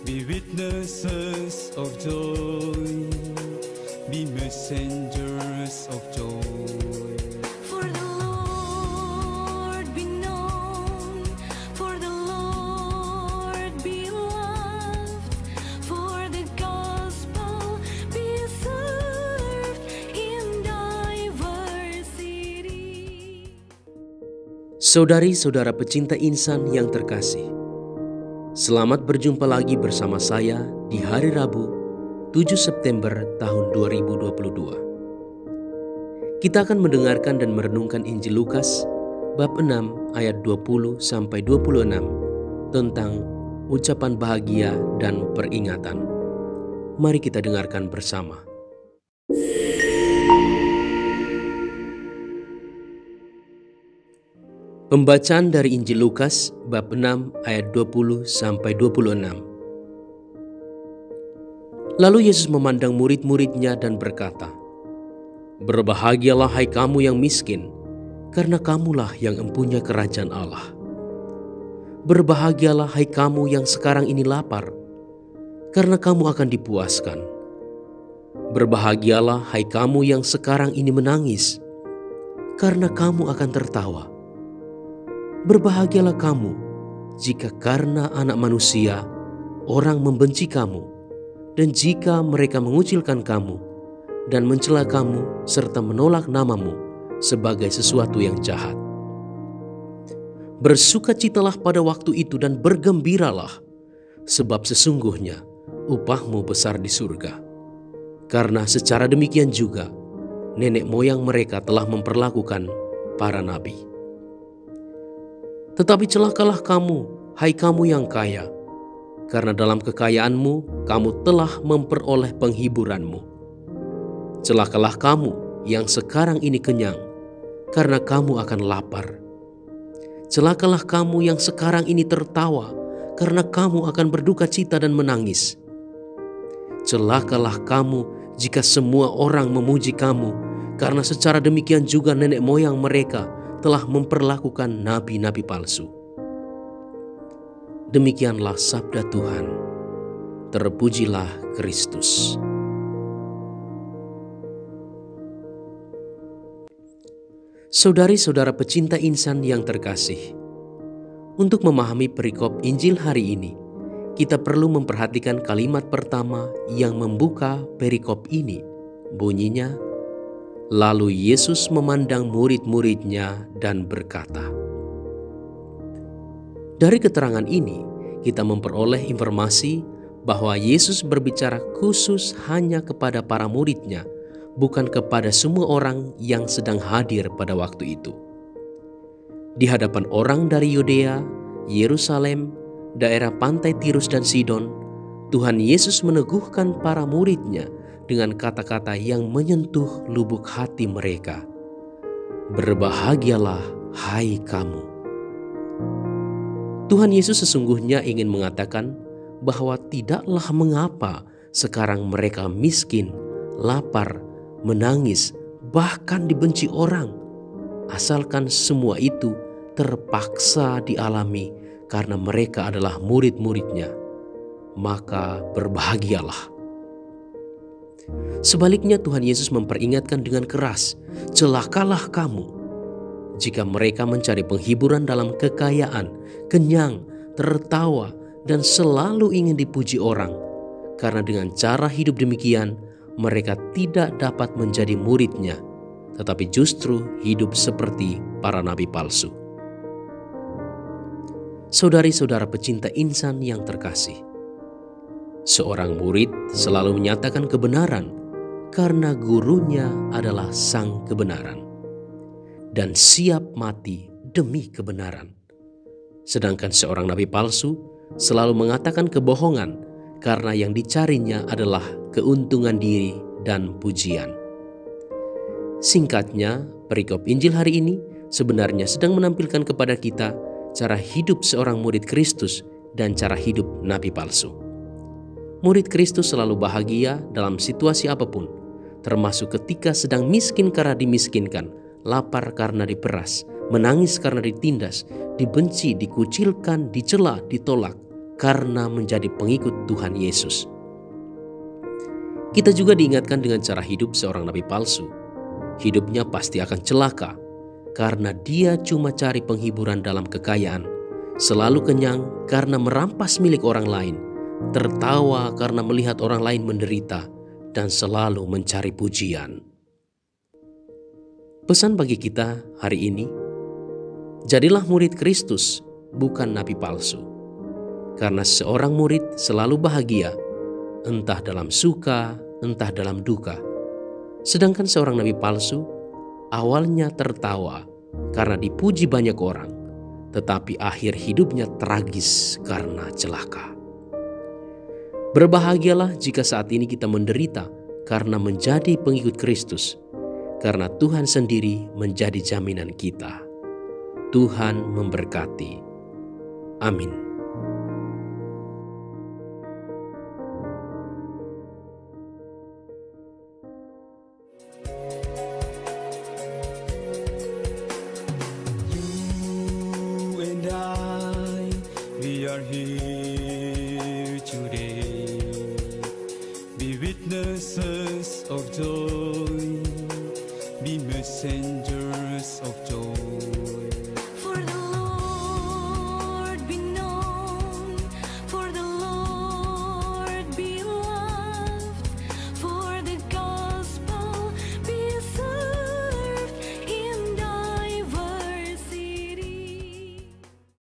Be witnesses of joy, be messengers of joy. For the Lord be known, for the Lord be loved, for the gospel be served in diversity. Saudari-saudara pecinta insan yang terkasih, selamat berjumpa lagi bersama saya di hari Rabu 7 September tahun 2022. Kita akan mendengarkan dan merenungkan Injil Lukas bab 6 ayat 20 sampai 26 tentang ucapan bahagia dan peringatan. Mari kita dengarkan bersama. Pembacaan dari Injil Lukas bab 6 ayat 20 sampai 26. Lalu Yesus memandang murid-muridnya dan berkata, "Berbahagialah hai kamu yang miskin, karena kamulah yang empunya kerajaan Allah. Berbahagialah hai kamu yang sekarang ini lapar, karena kamu akan dipuaskan. Berbahagialah hai kamu yang sekarang ini menangis, karena kamu akan tertawa. Berbahagialah kamu jika karena Anak Manusia orang membenci kamu, dan jika mereka mengucilkan kamu dan mencela kamu serta menolak namamu sebagai sesuatu yang jahat. Bersukacitalah pada waktu itu dan bergembiralah, sebab sesungguhnya upahmu besar di surga. Karena secara demikian juga nenek moyang mereka telah memperlakukan para nabi. Tetapi celakalah kamu, hai kamu yang kaya, karena dalam kekayaanmu kamu telah memperoleh penghiburanmu. Celakalah kamu yang sekarang ini kenyang, karena kamu akan lapar. Celakalah kamu yang sekarang ini tertawa, karena kamu akan berduka cita dan menangis. Celakalah kamu jika semua orang memuji kamu, karena secara demikian juga nenek moyang mereka telah memperlakukan nabi-nabi palsu." Demikianlah sabda Tuhan. Terpujilah Kristus. Saudari-saudara pecinta insan yang terkasih, untuk memahami perikop Injil hari ini, kita perlu memperhatikan kalimat pertama yang membuka perikop ini. Bunyinya, "Lalu Yesus memandang murid-muridnya dan berkata." Dari keterangan ini, kita memperoleh informasi bahwa Yesus berbicara khusus hanya kepada para muridnya, bukan kepada semua orang yang sedang hadir pada waktu itu. Di hadapan orang dari Yudea, Yerusalem, daerah pantai Tirus dan Sidon, Tuhan Yesus meneguhkan para muridnya dengan kata-kata yang menyentuh lubuk hati mereka. Berbahagialah hai kamu. Tuhan Yesus sesungguhnya ingin mengatakan bahwa tidaklah mengapa sekarang mereka miskin, lapar, menangis, bahkan dibenci orang, asalkan semua itu terpaksa dialami karena mereka adalah murid-muridnya. Maka berbahagialah. Sebaliknya Tuhan Yesus memperingatkan dengan keras, celakalah kamu jika mereka mencari penghiburan dalam kekayaan, kenyang, tertawa, dan selalu ingin dipuji orang. Karena dengan cara hidup demikian, mereka tidak dapat menjadi muridnya, tetapi justru hidup seperti para nabi palsu. Saudari-saudara pecinta insan yang terkasih, seorang murid selalu menyatakan kebenaran karena gurunya adalah sang kebenaran, dan siap mati demi kebenaran. Sedangkan seorang nabi palsu selalu mengatakan kebohongan karena yang dicarinya adalah keuntungan diri dan pujian. Singkatnya, perikop Injil hari ini sebenarnya sedang menampilkan kepada kita cara hidup seorang murid Kristus dan cara hidup nabi palsu. Murid Kristus selalu bahagia dalam situasi apapun, termasuk ketika sedang miskin karena dimiskinkan, lapar karena diperas, menangis karena ditindas, dibenci, dikucilkan, dicela, ditolak, karena menjadi pengikut Tuhan Yesus. Kita juga diingatkan dengan cara hidup seorang nabi palsu. Hidupnya pasti akan celaka karena dia cuma cari penghiburan dalam kekayaan, selalu kenyang karena merampas milik orang lain, tertawa karena melihat orang lain menderita, dan selalu mencari pujian. Pesan bagi kita hari ini, jadilah murid Kristus, bukan nabi palsu. Karena seorang murid selalu bahagia, entah dalam suka, entah dalam duka. Sedangkan seorang nabi palsu awalnya tertawa karena dipuji banyak orang, tetapi akhir hidupnya tragis karena celaka. Berbahagialah jika saat ini kita menderita karena menjadi pengikut Kristus, karena Tuhan sendiri menjadi jaminan kita. Tuhan memberkati. Amin.